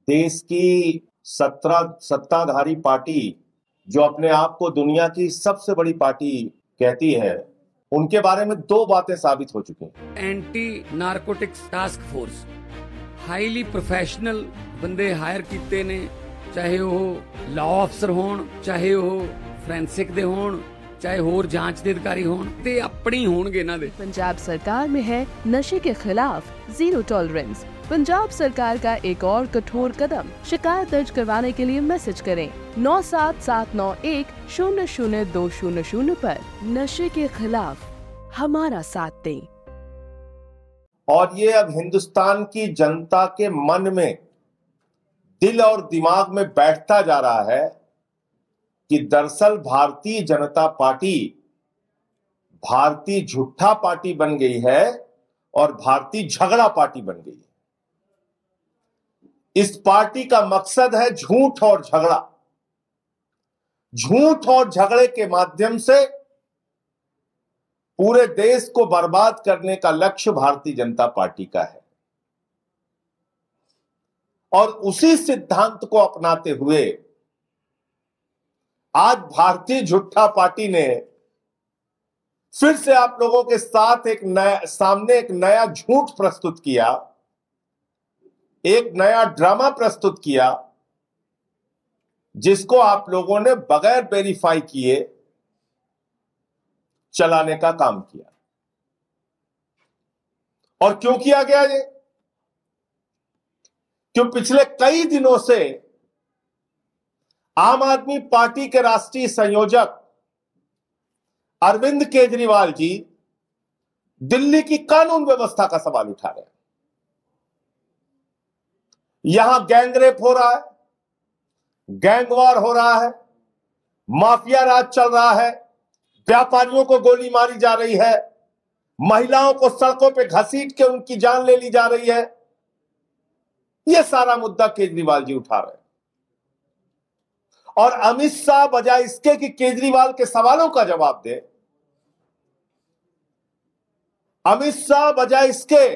देश की सत्ताधारी पार्टी जो अपने आप को दुनिया की सबसे बड़ी पार्टी कहती है, उनके बारे में दो बातें साबित हो चुकी हैं। Anti narcotics task force highly professional बंदे हायर कीते ने, चाहे वो लॉ अफसर होण, चाहे वो फोरेंसिक दे होण, चाहे होर जांच दे अधिकारी होण, ते अपनी होणगे इन्हां दे। पंजाब सरकार में है नशे के खिलाफ जीरो टॉलरेंस। पंजाब सरकार का एक और कठोर कदम। शिकायत दर्ज करवाने के लिए मैसेज करें 9779100200 पर। नशे के खिलाफ हमारा साथ दें। और ये अब हिंदुस्तान की जनता के मन में, दिल और दिमाग में बैठता जा रहा है कि दरअसल भारतीय जनता पार्टी भारतीय झूठा पार्टी बन गई है और भारतीय झगड़ा पार्टी बन गई है। इस पार्टी का मकसद है झूठ और झगड़ा। झूठ और झगड़े के माध्यम से पूरे देश को बर्बाद करने का लक्ष्य भारतीय जनता पार्टी का है। और उसी सिद्धांत को अपनाते हुए आज भारतीय झूठा पार्टी ने फिर से आप लोगों के साथ सामने एक नया झूठ प्रस्तुत किया, एक नया ड्रामा प्रस्तुत किया, जिसको आप लोगों ने बगैर वेरीफाई किए चलाने का काम किया। और क्यों किया गया ये? क्यों पिछले कई दिनों से आम आदमी पार्टी के राष्ट्रीय संयोजक अरविंद केजरीवाल जी दिल्ली की कानून व्यवस्था का सवाल उठा रहे हैं। यहां गैंगरेप हो रहा है, गैंगवार हो रहा है, माफिया राज चल रहा है, व्यापारियों को गोली मारी जा रही है, महिलाओं को सड़कों पे घसीट के उनकी जान ले ली जा रही है। यह सारा मुद्दा केजरीवाल जी उठा रहे हैं। और अमित शाह बजाय इसके कि केजरीवाल के सवालों का जवाब दे, अमित शाह बजाय इसके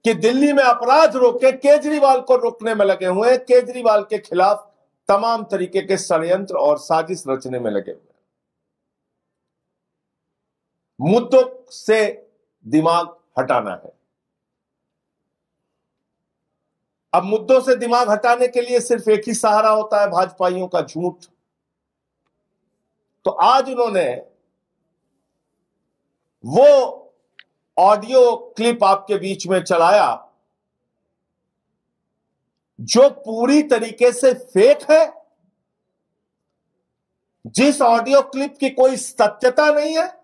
कि दिल्ली में अपराध रोके, केजरीवाल को रोकने में लगे हुए हैं। केजरीवाल के खिलाफ तमाम तरीके के षड्यंत्र और साजिश रचने में लगे हुए हैं। मुद्दों से दिमाग हटाना है। अब मुद्दों से दिमाग हटाने के लिए सिर्फ एक ही सहारा होता है, भाजपाइयों का झूठ। तो आज उन्होंने वो ऑडियो क्लिप आपके बीच में चलाया जो पूरी तरीके से फेक है, जिस ऑडियो क्लिप की कोई सत्यता नहीं है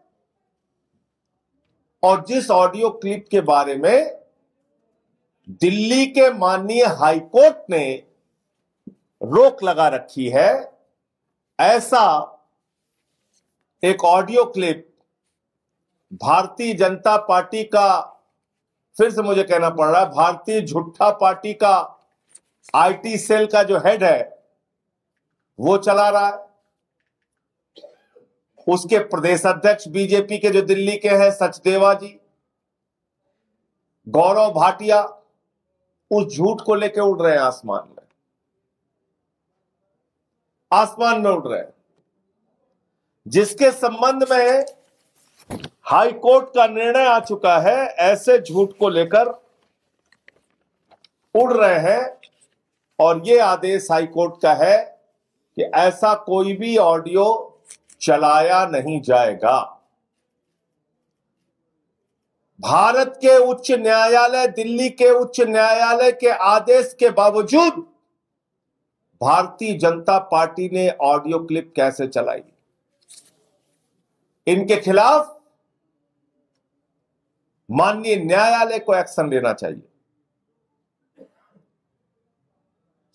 और जिस ऑडियो क्लिप के बारे में दिल्ली के माननीय हाईकोर्ट ने रोक लगा रखी है। ऐसा एक audio clip Bharatiya Janata party का, फिर से मुझे कहना पड़ रहा है, भारतीय झूठा पार्टी का आईटी सेल का जो हेड है वो चला रहा है। उसके प्रदेश अध्यक्ष बीजेपी के जो दिल्ली के हैं सचदेवा जी, गौरव भाटिया, उस झूठ को लेकर उड़ रहे हैं आसमान में, आसमान में उड़ रहे हैं, जिसके संबंध में हाई कोर्ट का निर्णय आ चुका है। ऐसे झूठ को लेकर उड़ रहे हैं और यह आदेश हाई कोर्ट का है कि ऐसा कोई भी ऑडियो चलाया नहीं जाएगा। भारत के उच्च न्यायालय, दिल्ली के उच्च न्यायालय के आदेश के बावजूद भारतीय जनता पार्टी ने ऑडियो क्लिप कैसे चलाई? इनके खिलाफ माननीय न्यायालय को एक्शन लेना चाहिए।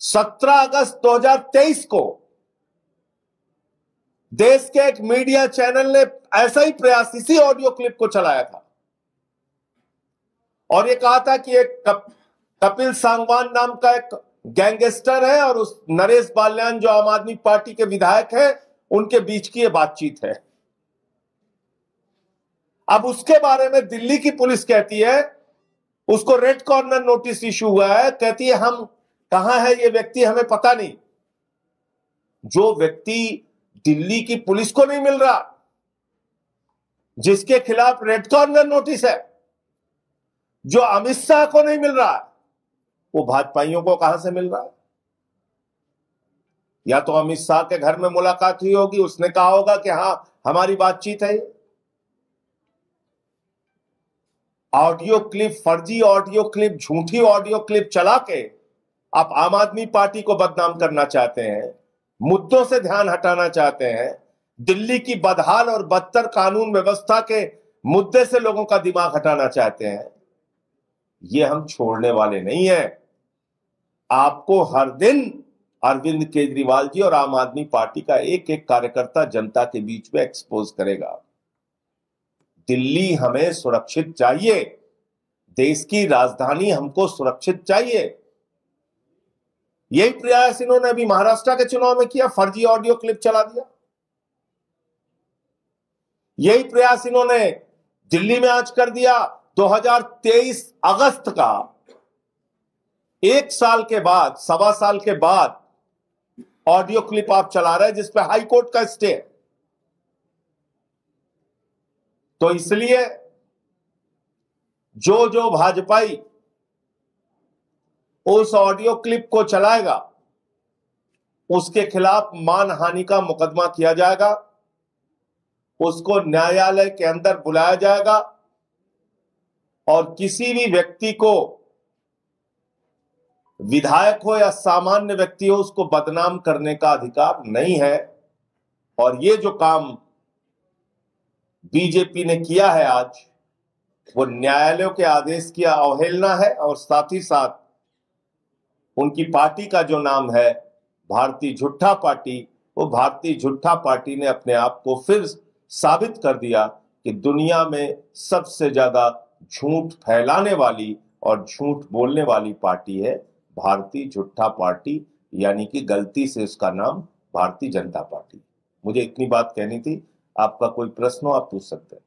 17 अगस्त 2023 को देश के एक मीडिया चैनल ने ऐसा ही प्रयास, इसी ऑडियो क्लिप को चलाया था और यह कहा था कि एक कपिल सांगवान नाम का एक गैंगस्टर है और उस नरेश बाल्यान जो आम आदमी पार्टी के विधायक हैं, उनके बीच की यह बातचीत है। अब उसके बारे में दिल्ली की पुलिस कहती है उसको रेड कॉर्नर नोटिस इशू हुआ है, कहती है हम कहां है ये व्यक्ति हमें पता नहीं। जो व्यक्ति दिल्ली की पुलिस को नहीं मिल रहा, जिसके खिलाफ रेड कॉर्नर नोटिस है, जो अमित शाह को नहीं मिल रहा, वो भाजपाइयों को कहां से मिल रहा है? या तो अमित शाह के घर में मुलाकात हुई होगी, उसने कहा होगा कि हां हमारी बातचीत है। ऑडियो क्लिप, फर्जी ऑडियो क्लिप, झूठी ऑडियो क्लिप चला के आप आम आदमी पार्टी को बदनाम करना चाहते हैं, मुद्दों से ध्यान हटाना चाहते हैं, दिल्ली की बदहाल और बदतर कानून व्यवस्था के मुद्दे से लोगों का दिमाग हटाना चाहते हैं। ये हम छोड़ने वाले नहीं हैं। आपको हर दिन अरविंद केजरीवाल जी और आम आदमी पार्टी का एक एक कार्यकर्ता जनता के बीच में एक्सपोज करेगा। दिल्ली हमें सुरक्षित चाहिए, देश की राजधानी हमको सुरक्षित चाहिए। यही प्रयास इन्होंने अभी महाराष्ट्र के चुनाव में किया, फर्जी ऑडियो क्लिप चला दिया। यही प्रयास इन्होंने दिल्ली में आज कर दिया। 2023 अगस्त का, एक साल के बाद, सवा साल के बाद ऑडियो क्लिप आप चला रहे हैं जिसपे हाई कोर्ट का स्टे है। तो इसलिए जो भाजपाई उस ऑडियो क्लिप को चलाएगा उसके खिलाफ मानहानि का मुकदमा किया जाएगा, उसको न्यायालय के अंदर बुलाया जाएगा और किसी भी व्यक्ति को, विधायक हो या सामान्य व्यक्ति हो, उसको बदनाम करने का अधिकार नहीं है। और ये जो काम बीजेपी ने किया है आज, वो न्यायालयों के आदेश की अवहेलना है और साथ ही साथ उनकी पार्टी का जो नाम है भारतीय झूठा पार्टी, वो भारतीय झूठा पार्टी ने अपने आप को फिर साबित कर दिया कि दुनिया में सबसे ज्यादा झूठ फैलाने वाली और झूठ बोलने वाली पार्टी है भारतीय झूठा पार्टी, यानी कि गलती से उसका नाम भारतीय जनता पार्टी। मुझे इतनी बात कहनी थी। आपका कोई प्रश्न हो आप पूछ सकते हैं।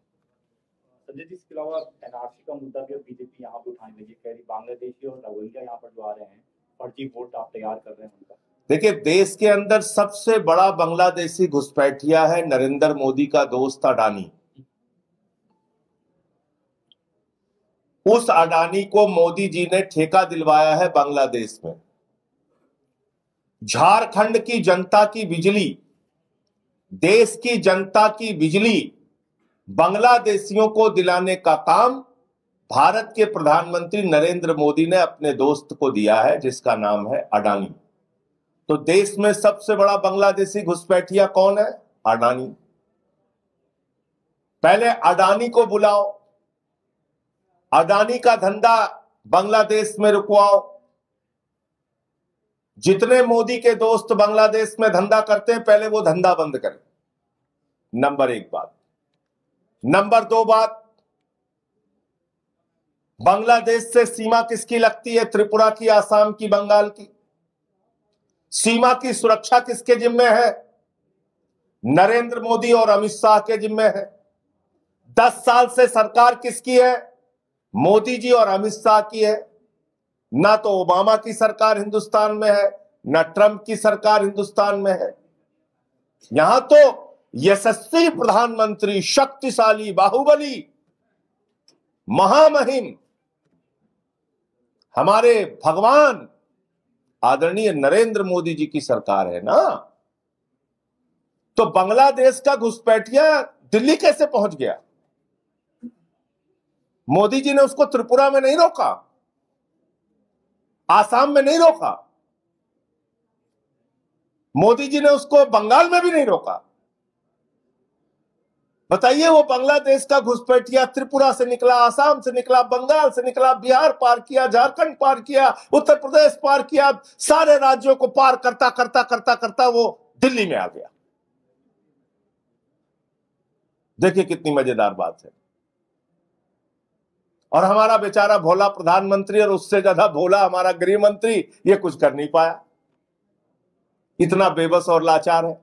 संजय जी, इसके अलावा एनआरसी का मुद्दा भी बीजेपी यहाँ पे उठाने लगी, कह रही बांग्लादेशी और रोहिंग्या यहाँ पर जो आ रहे हैं, फर्जी वोट आप तैयार कर रहे हैं उनका। देखिए, देश के अंदर सबसे बड़ा बांग्लादेशी घुसपैठिया है नरेंद्र मोदी का दोस्त अडानी। उस अडानी को मोदी जी ने ठेका दिलवाया है बांग्लादेश में। झारखंड की जनता की बिजली, देश की जनता की बिजली बांग्लादेशियों को दिलाने का काम भारत के प्रधानमंत्री नरेंद्र मोदी ने अपने दोस्त को दिया है जिसका नाम है अडानी। तो देश में सबसे बड़ा बांग्लादेशी घुसपैठिया कौन है? अडानी। पहले अडानी को बुलाओ, अडानी का धंधा बांग्लादेश में रुकवाओ। जितने मोदी के दोस्त बांग्लादेश में धंधा करते हैं पहले वो धंधा बंद करें। नंबर एक बात। नंबर दो बात, बांग्लादेश से सीमा किसकी लगती है? त्रिपुरा की, आसाम की, बंगाल की। सीमा की सुरक्षा किसके जिम्मे है? नरेंद्र मोदी और अमित शाह के जिम्मे है। 10 साल से सरकार किसकी है? मोदी जी और अमित शाह की है। ना तो ओबामा की सरकार हिंदुस्तान में है, ना ट्रंप की सरकार हिंदुस्तान में है। यहां तो यशस्वी प्रधानमंत्री, शक्तिशाली, बाहुबली, महामहिम हमारे भगवान आदरणीय नरेंद्र मोदी जी की सरकार है ना। तो बांग्लादेश का घुसपैठिया दिल्ली कैसे पहुंच गया? मोदी जी ने उसको त्रिपुरा में नहीं रोका, आसाम में नहीं रोका, मोदी जी ने उसको बंगाल में भी नहीं रोका। बताइए, वो बांग्लादेश का घुसपैठिया त्रिपुरा से निकला, आसाम से निकला, बंगाल से निकला, बिहार पार किया, झारखंड पार किया, उत्तर प्रदेश पार किया, सारे राज्यों को पार करता करता करता करता वो दिल्ली में आ गया। देखिए कितनी मजेदार बात है। और हमारा बेचारा भोला प्रधानमंत्री और उससे ज्यादा भोला हमारा गृह मंत्री ये कुछ कर नहीं पाया, इतना बेबस और लाचार है।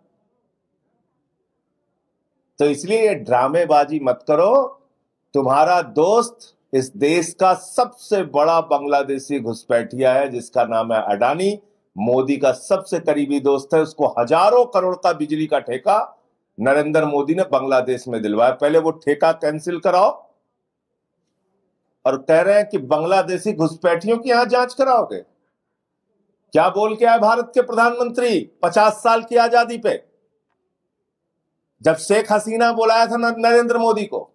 तो इसलिए ये ड्रामेबाजी मत करो। तुम्हारा दोस्त इस देश का सबसे बड़ा बांग्लादेशी घुसपैठिया है जिसका नाम है अडानी। मोदी का सबसे करीबी दोस्त है। उसको हजारों करोड़ का बिजली का ठेका नरेंद्र मोदी ने बांग्लादेश में दिलवाया। पहले वो ठेका कैंसिल कराओ और कह रहे हैं कि बांग्लादेशी घुसपैठियों की यहां जांच कराओगे। क्या बोल के आए भारत के प्रधानमंत्री 50 साल की आजादी पे, जब शेख हसीना बुलाया था नरेंद्र मोदी को?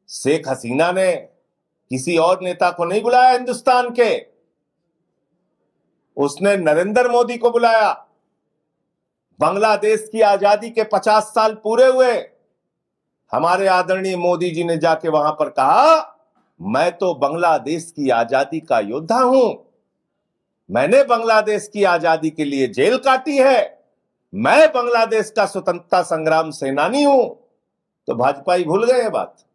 शेख हसीना ने किसी और नेता को नहीं बुलाया हिंदुस्तान के, उसने नरेंद्र मोदी को बुलाया। बांग्लादेश की आजादी के 50 साल पूरे हुए, हमारे आदरणीय मोदी जी ने जाके वहां पर कहा, मैं तो बांग्लादेश की आजादी का योद्धा हूं, मैंने बांग्लादेश की आजादी के लिए जेल काटी है, मैं बांग्लादेश का स्वतंत्रता संग्राम सेनानी हूं। तो भाजपाई भूल गए ये बात।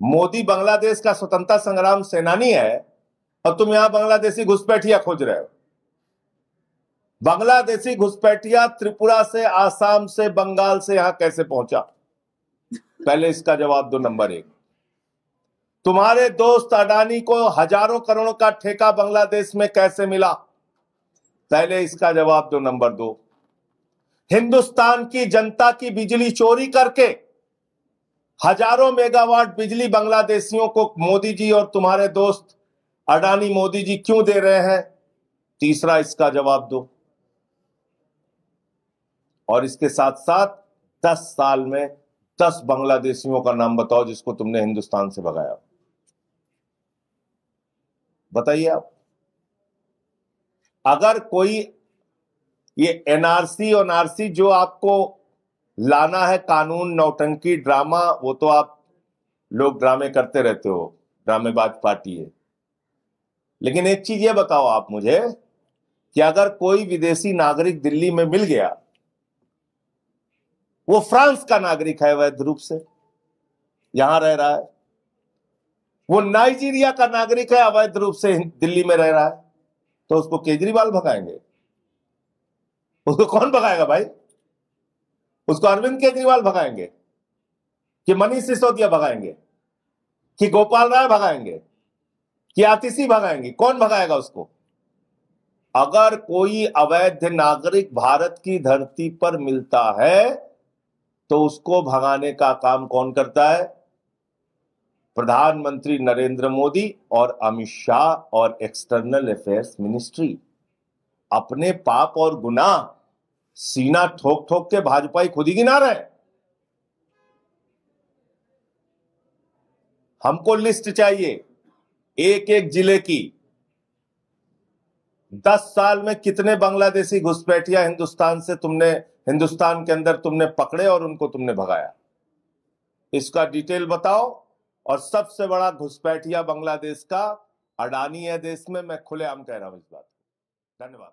मोदी बांग्लादेश का स्वतंत्रता संग्राम सेनानी है और तुम यहां बांग्लादेशी घुसपैठिया खोज रहे हो। बांग्लादेशी घुसपैठिया त्रिपुरा से, आसाम से, बंगाल से यहां कैसे पहुंचा? पहले इसका जवाब दो। नंबर 1, तुम्हारे दोस्त अडानी को हजारों करोड़ों का ठेका बांग्लादेश में कैसे मिला? पहले इसका जवाब दो। नंबर 2, हिंदुस्तान की जनता की बिजली चोरी करके हजारों मेगावाट बिजली बांग्लादेशियों को मोदी जी और तुम्हारे दोस्त अडानी मोदी जी क्यों दे रहे हैं? तीसरा इसका जवाब दो। और इसके साथ साथ 10 साल में 10 बांग्लादेशियों का नाम बताओ जिसको तुमने हिंदुस्तान से भगाया। बताइए आप। अगर कोई ये एनआरसी और आरसी जो आपको लाना है, कानून, नौटंकी, ड्रामा, वो तो आप लोग ड्रामे करते रहते हो, ड्रामेबाज पार्टी है। लेकिन एक चीज ये बताओ आप मुझे कि अगर कोई विदेशी नागरिक दिल्ली में मिल गया, वो फ्रांस का नागरिक है, अवैध रूप से यहां रह रहा है, वो नाइजीरिया का नागरिक है, अवैध रूप से दिल्ली में रह रहा है, तो उसको केजरीवाल भगाएंगे? उसको कौन भगाएगा भाई? उसको अरविंद केजरीवाल भगाएंगे कि मनीष सिसोदिया भगाएंगे कि गोपाल राय भगाएंगे कि आतिशी भगाएंगे? कौन भगाएगा उसको? अगर कोई अवैध नागरिक भारत की धरती पर मिलता है तो उसको भगाने का काम कौन करता है? प्रधानमंत्री नरेंद्र मोदी और अमित शाह और एक्सटर्नल अफेयर्स मिनिस्ट्री। अपने पाप और गुनाह सीना ठोक ठोक के भाजपाई खुद ही गिना रहे हैं। हमको लिस्ट चाहिए एक एक जिले की। 10 साल में कितने बांग्लादेशी घुसपैठिया हिंदुस्तान के अंदर तुमने पकड़े और उनको तुमने भगाया? इसका डिटेल बताओ। और सबसे बड़ा घुसपैठिया बांग्लादेश का अडानी है देश में, मैं खुलेआम कह रहा हूं इस बात। धन्यवाद।